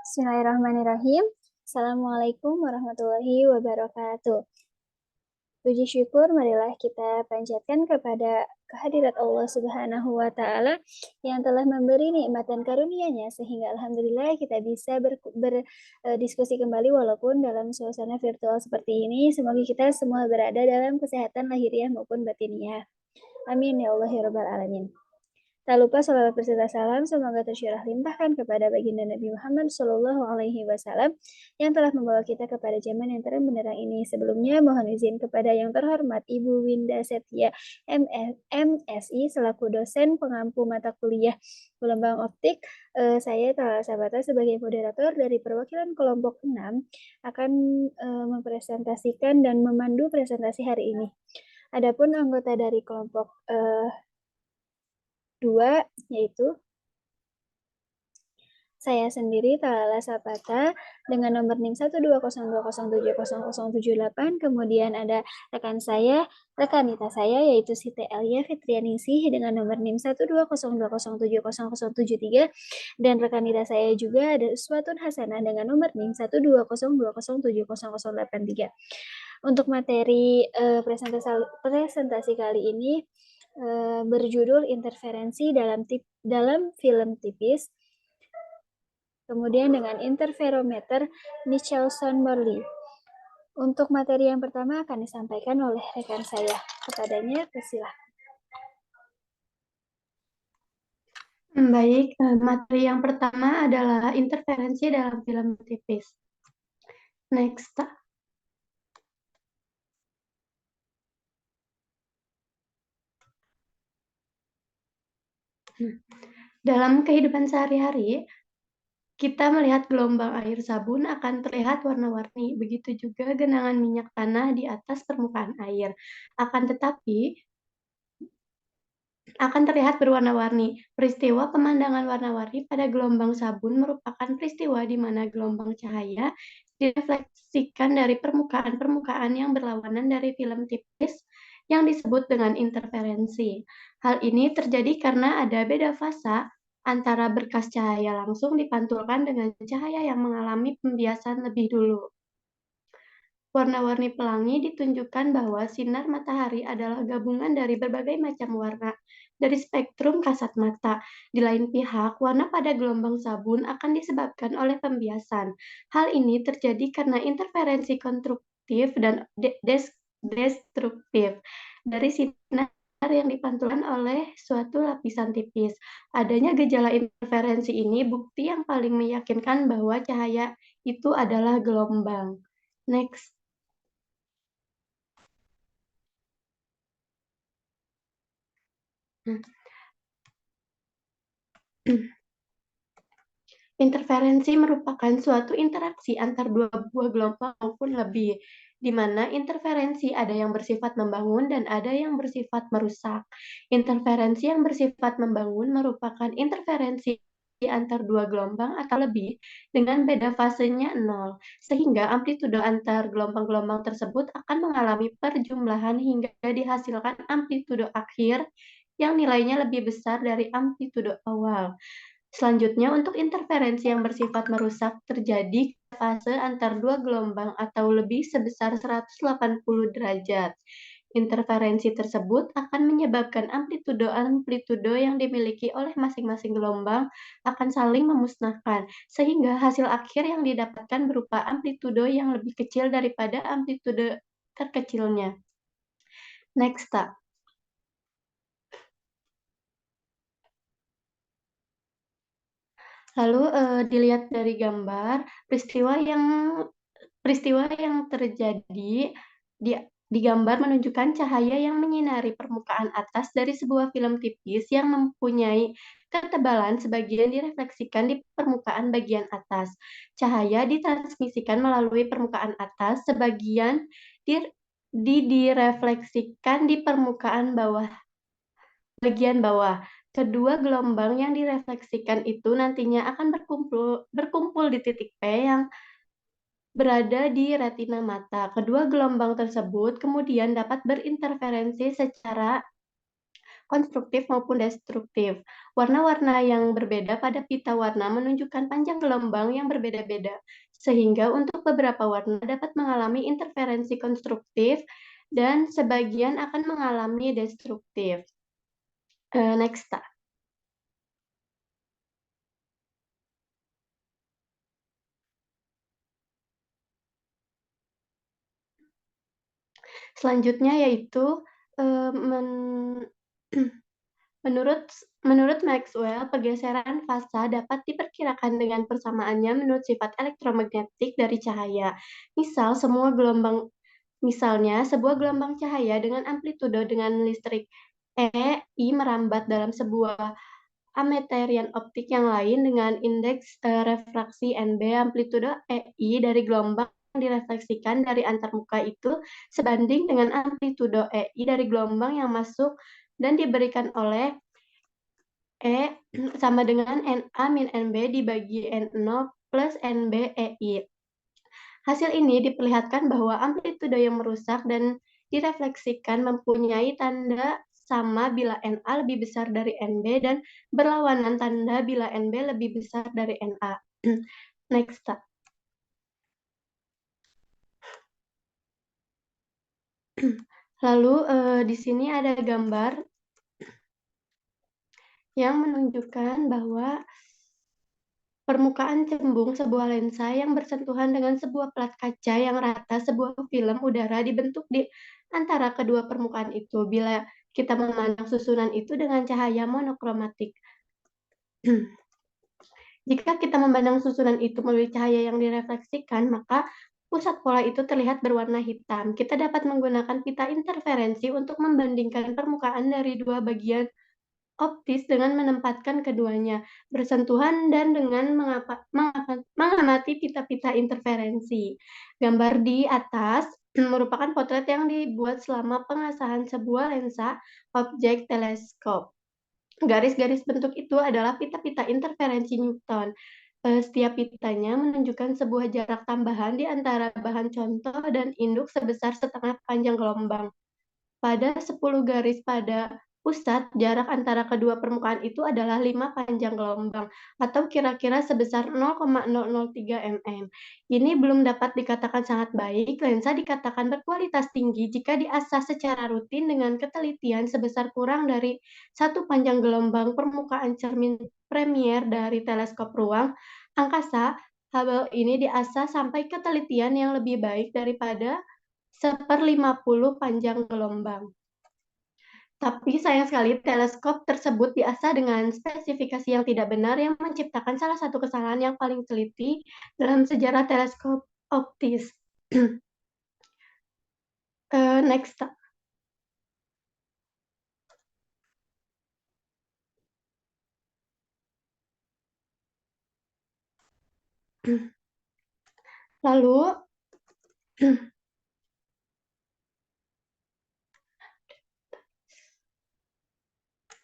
Bismillahirrahmanirrahim. Assalamualaikum warahmatullahi wabarakatuh. Puji syukur marilah kita panjatkan kepada kehadirat Allah Subhanahu wa Ta'ala yang telah memberi nikmat dan karunia-Nya sehingga alhamdulillah kita bisa berdiskusi kembali walaupun dalam suasana virtual seperti ini. Semoga kita semua berada dalam kesehatan lahiriah maupun batiniah. Amin ya Allah ya rabbal alamin. Tak lupa salawat berserta salam semoga tercurah limpahkan kepada baginda Nabi Muhammad Shallallahu Alaihi Wasallam yang telah membawa kita kepada zaman yang terang benderang ini. Sebelumnya mohon izin kepada yang terhormat Ibu Winda Setia MSI selaku dosen pengampu mata kuliah gelombang optik. Saya Tala Sabata sebagai moderator dari perwakilan kelompok 6 akan mempresentasikan dan memandu presentasi hari ini. Adapun anggota dari kelompok 2 yaitu saya sendiri Talala Sapata dengan nomor NIM 120207078. Kemudian ada rekanita saya yaitu Siti Elia Fitrianingsih dengan nomor NIM 120207073 dan rekanita saya juga ada Uswatun Hasanah dengan nomor NIM 12020708083. Untuk materi presentasi kali ini berjudul interferensi dalam film tipis, kemudian dengan interferometer Michelson-Morley. Untuk materi yang pertama akan disampaikan oleh rekan saya. Kepadanya, persilahkan. Baik, materi yang pertama adalah interferensi dalam film tipis. Next. Dalam kehidupan sehari-hari, kita melihat gelombang air sabun akan terlihat warna-warni. Begitu juga genangan minyak tanah di atas permukaan air. Akan tetapi, akan terlihat berwarna-warni. Peristiwa pemandangan warna-warni pada gelombang sabun merupakan peristiwa di mana gelombang cahaya direfleksikan dari permukaan-permukaan yang berlawanan dari film tipis yang disebut dengan interferensi. Hal ini terjadi karena ada beda fasa antara berkas cahaya langsung dipantulkan dengan cahaya yang mengalami pembiasan lebih dulu. Warna-warni pelangi ditunjukkan bahwa sinar matahari adalah gabungan dari berbagai macam warna dari spektrum kasat mata. Di lain pihak, warna pada gelombang sabun akan disebabkan oleh pembiasan. Hal ini terjadi karena interferensi konstruktif dan destruktif dari sinar yang dipantulkan oleh suatu lapisan tipis. Adanya gejala interferensi ini bukti yang paling meyakinkan bahwa cahaya itu adalah gelombang. Next. Interferensi merupakan suatu interaksi antar dua buah gelombang maupun lebih, di mana interferensi ada yang bersifat membangun dan ada yang bersifat merusak. Interferensi yang bersifat membangun merupakan interferensi antar dua gelombang atau lebih dengan beda fasenya 0, sehingga amplitudo antar gelombang-gelombang tersebut akan mengalami perjumlahan hingga dihasilkan amplitudo akhir yang nilainya lebih besar dari amplitudo awal. Selanjutnya, untuk interferensi yang bersifat merusak terjadi fase antar dua gelombang atau lebih sebesar 180 derajat. Interferensi tersebut akan menyebabkan amplitudo yang dimiliki oleh masing-masing gelombang akan saling memusnahkan, sehingga hasil akhir yang didapatkan berupa amplitudo yang lebih kecil daripada amplitudo terkecilnya. Next, Kak. Lalu dilihat dari gambar peristiwa yang terjadi di gambar menunjukkan cahaya yang menyinari permukaan atas dari sebuah film tipis yang mempunyai ketebalan sebagian direfleksikan di permukaan bagian atas. Cahaya ditransmisikan melalui permukaan atas, sebagian direfleksikan di permukaan bagian bawah. Kedua gelombang yang direfleksikan itu nantinya akan berkumpul di titik P yang berada di retina mata. Kedua gelombang tersebut kemudian dapat berinterferensi secara konstruktif maupun destruktif. Warna-warna yang berbeda pada pita warna menunjukkan panjang gelombang yang berbeda-beda, sehingga untuk beberapa warna dapat mengalami interferensi konstruktif dan sebagian akan mengalami destruktif. Next. Selanjutnya yaitu men menurut Maxwell, pergeseran fasa dapat diperkirakan dengan persamaannya menurut sifat elektromagnetik dari cahaya. Misalnya, sebuah gelombang cahaya dengan amplitudo dengan listrik E, I merambat dalam sebuah ameterian optik yang lain dengan indeks refraksi NB. Amplitudo EI dari gelombang yang direfleksikan dari antarmuka itu sebanding dengan amplitudo EI dari gelombang yang masuk dan diberikan oleh E sama dengan NA min NB dibagi N0 plus NB EI. Hasil ini diperlihatkan bahwa amplitudo yang merusak dan direfleksikan mempunyai tanda sama bila NA lebih besar dari NB dan berlawanan tanda bila NB lebih besar dari NA. Next. Lalu di sini ada gambar yang menunjukkan bahwa permukaan cembung sebuah lensa yang bersentuhan dengan sebuah plat kaca yang rata, sebuah film udara dibentuk di antara kedua permukaan itu bila kita memandang susunan itu dengan cahaya monokromatik. Jika kita memandang susunan itu melalui cahaya yang direfleksikan, maka pusat pola itu terlihat berwarna hitam. Kita dapat menggunakan pita interferensi untuk membandingkan permukaan dari dua bagian optis dengan menempatkan keduanya bersentuhan dan dengan mengamati pita-pita interferensi. Gambar di atas merupakan potret yang dibuat selama pengasahan sebuah lensa objek teleskop. Garis-garis bentuk itu adalah pita-pita interferensi Newton. Setiap pitanya menunjukkan sebuah jarak tambahan di antara bahan contoh dan induk sebesar setengah panjang gelombang. Pada 10 garis pada pusat, jarak antara kedua permukaan itu adalah 5 panjang gelombang, atau kira-kira sebesar 0,003 mm. Ini belum dapat dikatakan sangat baik. Lensa dikatakan berkualitas tinggi jika diasah secara rutin dengan ketelitian sebesar kurang dari 1 panjang gelombang permukaan cermin premier dari teleskop ruang angkasa Hubble ini diasah sampai ketelitian yang lebih baik daripada 1/50 panjang gelombang. Tapi sayang sekali teleskop tersebut diasah dengan spesifikasi yang tidak benar yang menciptakan salah satu kesalahan yang paling teliti dalam sejarah teleskop optis. Next. Lalu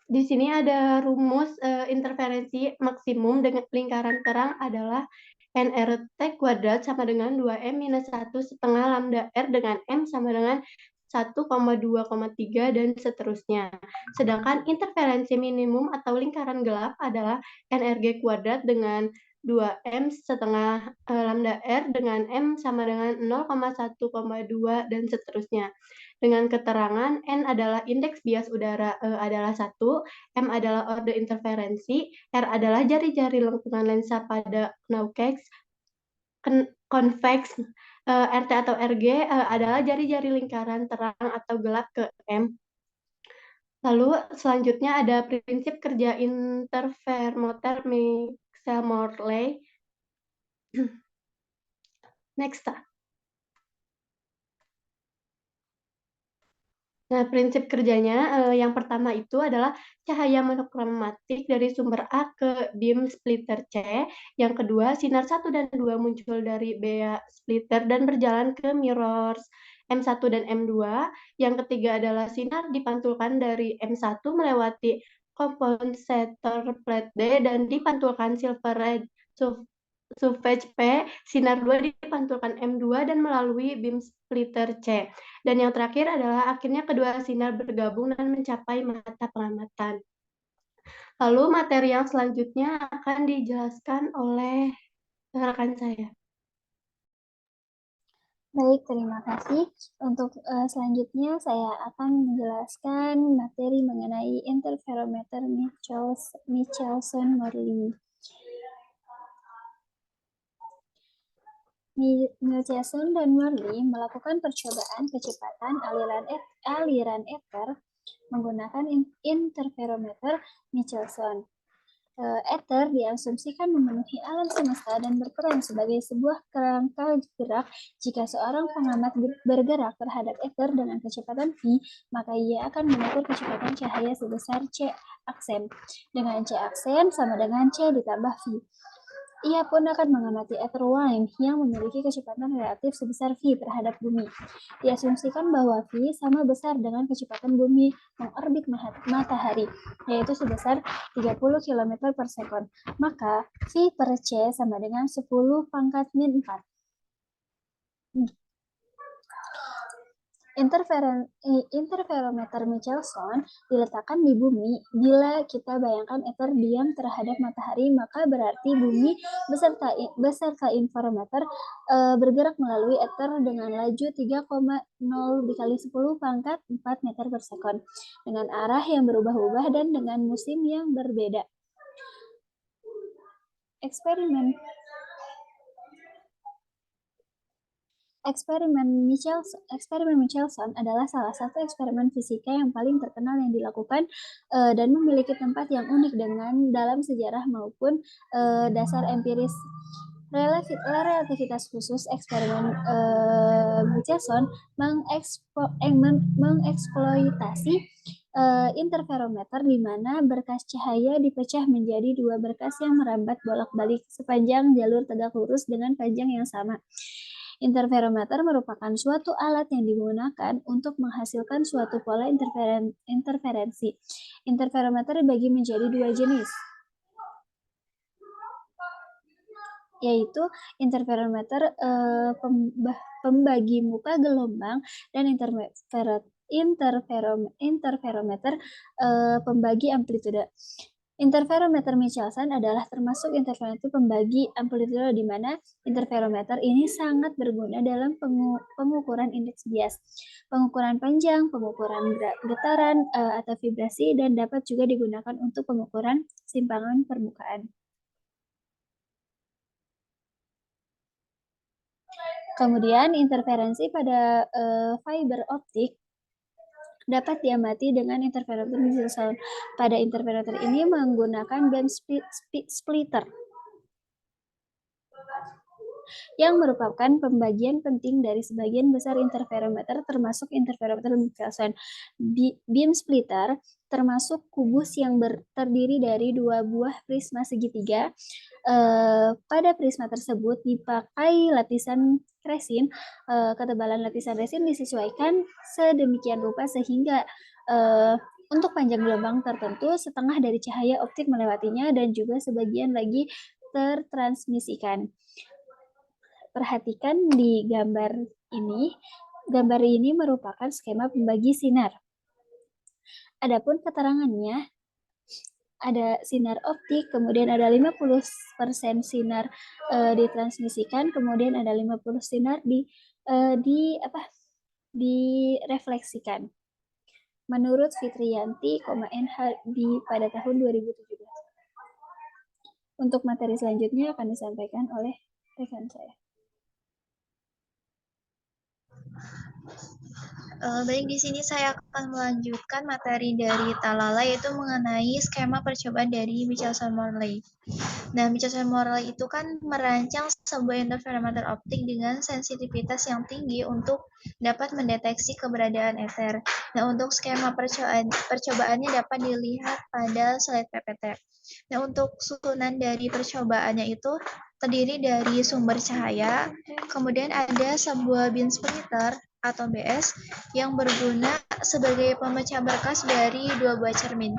di sini ada rumus interferensi maksimum dengan lingkaran terang adalah nRT kuadrat sama dengan 2M minus 1 setengah lambda R dengan M sama dengan 1,2,3 dan seterusnya. Sedangkan interferensi minimum atau lingkaran gelap adalah nRG kuadrat dengan 2M setengah lambda R dengan M sama dengan 0,1,2 dan seterusnya. Dengan keterangan N adalah indeks bias udara, E adalah 1, M adalah orde interferensi, R adalah jari-jari lengkungan lensa pada konveks, RT atau RG adalah jari-jari lingkaran terang atau gelap ke M. Lalu selanjutnya ada prinsip kerja interferometer Maxwell-Morley. Next. Nah, prinsip kerjanya yang pertama itu adalah cahaya monokromatik dari sumber A ke beam splitter C. Yang kedua, sinar 1 dan 2 muncul dari bea splitter dan berjalan ke mirrors M1 dan M2. Yang ketiga adalah sinar dipantulkan dari M1 melewati kompensator plate D dan dipantulkan silver surface P, sinar 2 dipantulkan M2 dan melalui beam splitter C. Dan yang terakhir adalah akhirnya kedua sinar bergabung dan mencapai mata pengamatan. Lalu materi yang selanjutnya akan dijelaskan oleh rekan saya. Baik, terima kasih. Untuk selanjutnya saya akan menjelaskan materi mengenai interferometer Michelson-Morley. Michelson dan Morley melakukan percobaan kecepatan aliran ether menggunakan interferometer Michelson. Ether diasumsikan memenuhi alam semesta dan berperan sebagai sebuah kerangka gerak. Jika seorang pengamat bergerak terhadap ether dengan kecepatan v, maka ia akan mengukur kecepatan cahaya sebesar c aksen, dengan c aksen sama dengan c ditambah v. Ia pun akan mengamati ether lain yang memiliki kecepatan relatif sebesar v terhadap bumi. Diasumsikan bahwa v sama besar dengan kecepatan bumi mengorbit matahari, yaitu sebesar 30 km per sekon. Maka v per c sama dengan 10 pangkat min 4. Interferometer Michelson diletakkan di bumi. Bila kita bayangkan ether diam terhadap matahari, maka berarti bumi beserta interferometer bergerak melalui ether dengan laju 3,0 dikali 10 pangkat 4 meter per sekon, dengan arah yang berubah-ubah dan dengan musim yang berbeda. Eksperimen Michelson adalah salah satu eksperimen fisika yang paling terkenal yang dilakukan dan memiliki tempat yang unik dalam sejarah maupun dasar empiris. Relativitas khusus eksperimen Michelson mengeksploitasi interferometer di mana berkas cahaya dipecah menjadi dua berkas yang merambat bolak-balik sepanjang jalur tegak lurus dengan panjang yang sama. Interferometer merupakan suatu alat yang digunakan untuk menghasilkan suatu pola interferensi. Interferometer dibagi menjadi dua jenis, yaitu interferometer pembagi muka gelombang dan interferometer pembagi amplitude. Interferometer Michelson adalah termasuk interferometer pembagi amplitude, di mana interferometer ini sangat berguna dalam pengukuran indeks bias, pengukuran panjang, pengukuran getaran atau vibrasi, dan dapat juga digunakan untuk pengukuran simpangan permukaan. Kemudian interferensi pada fiber optik dapat diamati dengan interferometer Michelson. Pada interferometer ini menggunakan beam splitter yang merupakan pembagian penting dari sebagian besar interferometer, termasuk interferometer Michelson. Beam splitter termasuk kubus yang terdiri dari dua buah prisma segitiga. Pada prisma tersebut dipakai lapisan resin. Ketebalan lapisan resin disesuaikan sedemikian rupa sehingga untuk panjang gelombang tertentu setengah dari cahaya optik melewatinya dan juga sebagian lagi tertransmisikan. Perhatikan di gambar ini. Gambar ini merupakan skema pembagi sinar. Adapun keterangannya, ada sinar optik, kemudian ada 50% sinar ditransmisikan, kemudian ada 50 sinar direfleksikan. Menurut Fitriyanti, NH pada tahun 2017. Untuk materi selanjutnya akan disampaikan oleh rekan saya. Baik, di sini saya akan melanjutkan materi dari Talala, yaitu mengenai skema percobaan dari Michelson-Morley. Nah, Michelson-Morley itu kan merancang sebuah interferometer optik dengan sensitivitas yang tinggi untuk dapat mendeteksi keberadaan ether. Nah, untuk skema percobaannya dapat dilihat pada slide PPT. Nah, untuk susunan dari percobaannya itu terdiri dari sumber cahaya, kemudian ada sebuah beam splitter, atau BS yang berguna sebagai pemecah berkas dari dua buah cermin.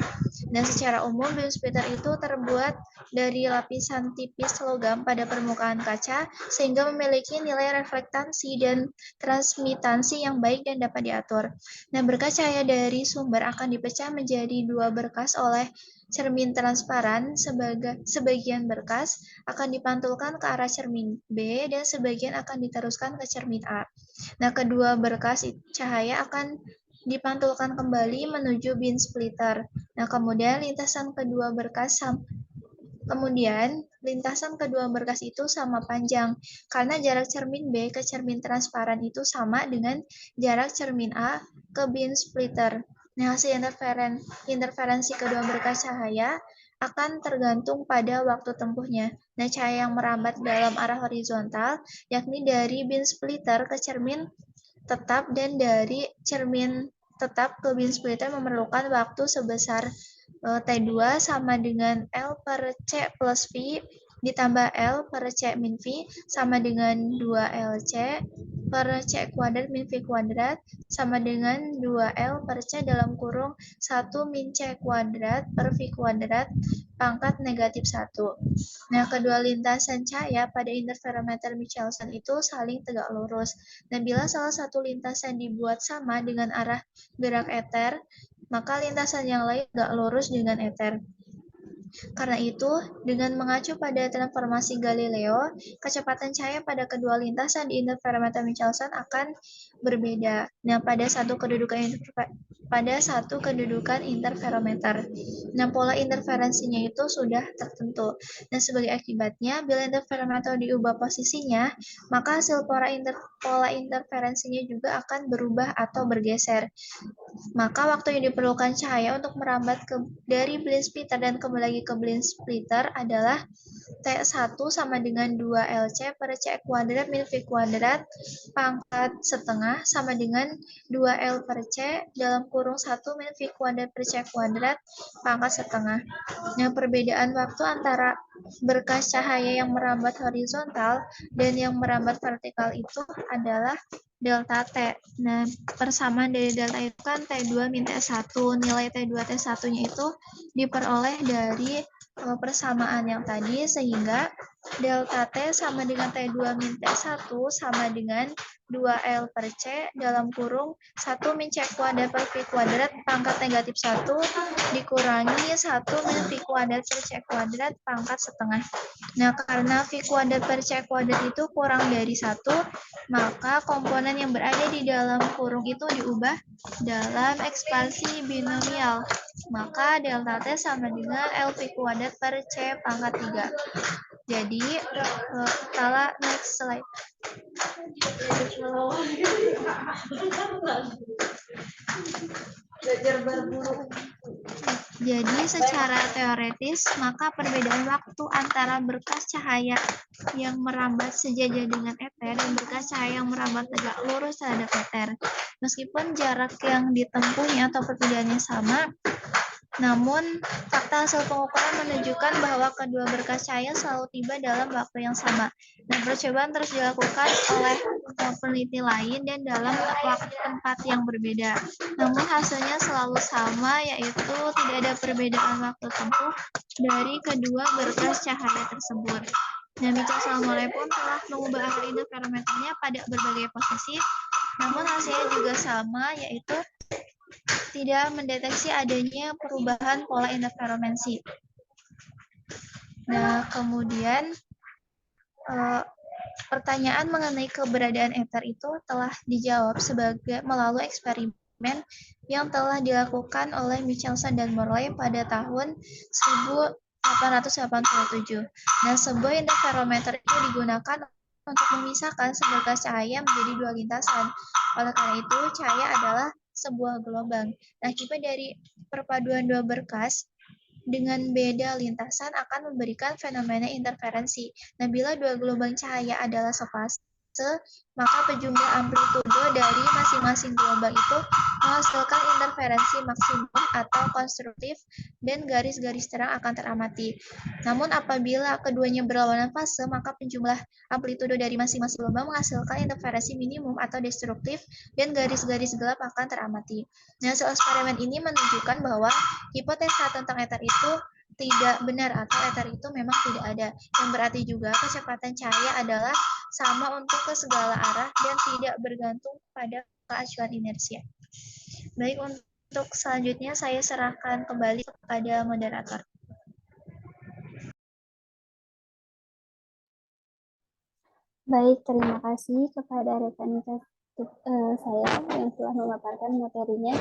Dan secara umum beam splitter itu terbuat dari lapisan tipis logam pada permukaan kaca sehingga memiliki nilai reflektansi dan transmitansi yang baik dan dapat diatur. Nah, berkas cahaya dari sumber akan dipecah menjadi dua berkas oleh cermin transparan. Sebagian berkas akan dipantulkan ke arah cermin B dan sebagian akan diteruskan ke cermin A. Nah, kedua berkas cahaya akan dipantulkan kembali menuju beam splitter. Nah, kemudian lintasan kedua berkas itu sama panjang karena jarak cermin B ke cermin transparan itu sama dengan jarak cermin A ke beam splitter. Nah, hasil interferensi kedua berkas cahaya akan tergantung pada waktu tempuhnya. Nah, cahaya yang merambat dalam arah horizontal, yakni dari beam splitter ke cermin tetap dan dari cermin tetap ke beam splitter memerlukan waktu sebesar T2 sama dengan L per C plus V ditambah L per C min V sama dengan 2LC per C kuadrat min V kuadrat sama dengan 2L per C dalam kurung 1 min C kuadrat per V kuadrat pangkat negatif 1. Nah, kedua lintasan cahaya pada interferometer Michelson itu saling tegak lurus. Dan bila salah satu lintasan dibuat sama dengan arah gerak eter, maka lintasan yang lain tegak lurus dengan eter. Karena itu, dengan mengacu pada transformasi Galileo, kecepatan cahaya pada kedua lintasan di interferometer Michelson akan berbeda. Nah, pada satu kedudukan interferometer. Nah, pola interferensinya itu sudah tertentu. Dan sebagai akibatnya, bila interferometer diubah posisinya, maka hasil pola interferensinya juga akan berubah atau bergeser. Maka waktu yang diperlukan cahaya untuk merambat dari beam splitter dan kembali lagi ke beam splitter adalah T1 sama dengan 2LC per C kuadrat min V kuadrat pangkat setengah sama dengan 2L per C dalam kurung 1 min V kuadrat per C kuadrat pangkat setengah. Nah, perbedaan waktu antara berkas cahaya yang merambat horizontal dan yang merambat vertikal itu adalah delta T. Nah, persamaan dari delta itu kan T2 min T1. Nilai T2 T1-nya itu diperoleh dari persamaan yang tadi, sehingga delta T sama dengan T2 min T1 sama dengan 2L per C dalam kurung 1 min C kuadrat per V kuadrat pangkat negatif 1 dikurangi 1 min V kuadrat per C kuadrat pangkat setengah. Nah, karena V kuadrat per C kuadrat itu kurang dari 1, maka komponen yang berada di dalam kurung itu diubah dalam ekspansi binomial. Maka delta T sama dengan L V kuadrat per C pangkat 3. Jadi, next slide. Jadi secara teoretis, maka perbedaan waktu antara berkas cahaya yang merambat sejajar dengan eter dan berkas cahaya yang merambat tegak lurus terhadap eter. Meskipun jarak yang ditempuhnya atau perbedaannya sama, namun fakta hasil pengukuran menunjukkan bahwa kedua berkas cahaya selalu tiba dalam waktu yang sama. Nah, percobaan terus dilakukan oleh peneliti lain dan dalam waktu tempat yang berbeda. Namun hasilnya selalu sama, yaitu tidak ada perbedaan waktu tempuh dari kedua berkas cahaya tersebut. Nah, Michelson pun telah mengubah arah interferometernya pada berbagai posisi, namun hasilnya juga sama, yaitu tidak mendeteksi adanya perubahan pola interferomensi. Nah, kemudian pertanyaan mengenai keberadaan eter itu telah dijawab melalui eksperimen yang telah dilakukan oleh Michelson dan Morley pada tahun 1887. Nah, sebuah interferometer itu digunakan untuk memisahkan seberkas cahaya menjadi dua lintasan. Oleh karena itu, cahaya adalah sebuah gelombang. Nah, akibat dari perpaduan dua berkas dengan beda lintasan akan memberikan fenomena interferensi. Nah, bila dua gelombang cahaya adalah sefase, maka penjumlah amplitudo dari masing-masing gelombang itu menghasilkan interferensi maksimum atau konstruktif, dan garis-garis terang akan teramati. Namun apabila keduanya berlawanan fase, maka penjumlah amplitudo dari masing-masing gelombang menghasilkan interferensi minimum atau destruktif, dan garis-garis gelap akan teramati. Nah, hasil eksperimen ini menunjukkan bahwa hipotesa tentang ether itu tidak benar atau ether itu memang tidak ada. Yang berarti juga kecepatan cahaya adalah sama untuk ke segala arah dan tidak bergantung pada keacuan inersia. Baik, untuk selanjutnya saya serahkan kembali kepada moderator. Baik, terima kasih kepada rekan saya yang telah memaparkan materinya.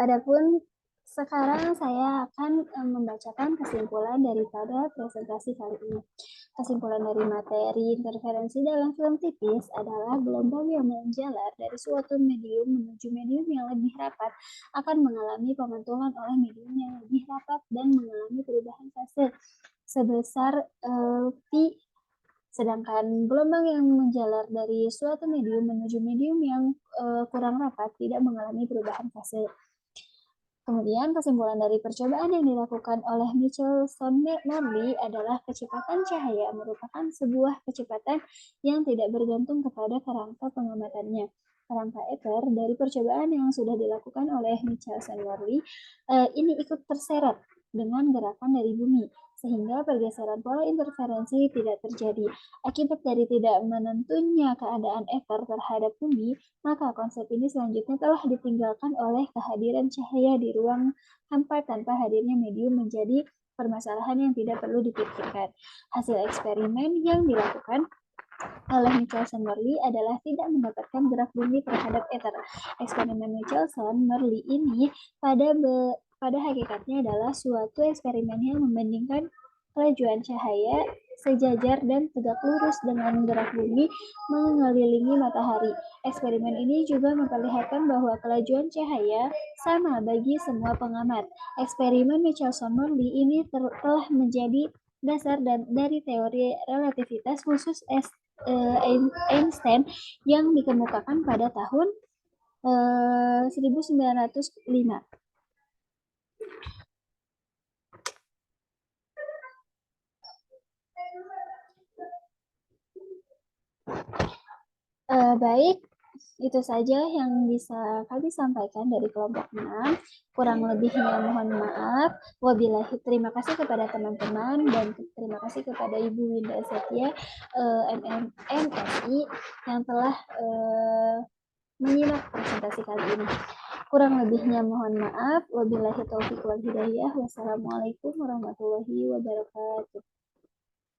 Adapun sekarang saya akan membacakan kesimpulan daripada presentasi kali ini. Kesimpulan dari materi interferensi dalam film tipis adalah gelombang yang menjalar dari suatu medium menuju medium yang lebih rapat akan mengalami pemantulan oleh medium yang lebih rapat dan mengalami perubahan fase sebesar pi. Sedangkan gelombang yang menjalar dari suatu medium menuju medium yang kurang rapat tidak mengalami perubahan fase. Kemudian kesimpulan dari percobaan yang dilakukan oleh Michelson-Morley adalah kecepatan cahaya merupakan sebuah kecepatan yang tidak bergantung kepada kerangka pengamatannya. Kerangka ether dari percobaan yang sudah dilakukan oleh Michelson-Morley ini ikut terseret dengan gerakan dari bumi, sehingga pergeseran pola interferensi tidak terjadi. Akibat dari tidak menentunya keadaan ether terhadap bumi, maka konsep ini selanjutnya telah ditinggalkan oleh kehadiran cahaya di ruang hampa tanpa hadirnya medium menjadi permasalahan yang tidak perlu dipikirkan. Hasil eksperimen yang dilakukan oleh Michelson-Morley adalah tidak mendapatkan gerak bumi terhadap ether. Eksperimen Michelson-Morley ini pada hakikatnya adalah suatu eksperimen yang membandingkan kelajuan cahaya sejajar dan tegak lurus dengan gerak bumi mengelilingi matahari. Eksperimen ini juga memperlihatkan bahwa kelajuan cahaya sama bagi semua pengamat. Eksperimen Michelson-Morley ini telah menjadi dasar dari teori relativitas khusus Einstein yang dikemukakan pada tahun 1905. Baik, itu saja yang bisa kami sampaikan dari kelompok 6. Kurang lebihnya mohon maaf. Wabillahi, terima kasih kepada teman-teman dan terima kasih kepada Ibu Winda Setia MSI yang telah menyimak presentasi kali ini. Kurang lebihnya mohon maaf. Wabillahi taufiq wal hidayah. Wassalamualaikum warahmatullahi wabarakatuh.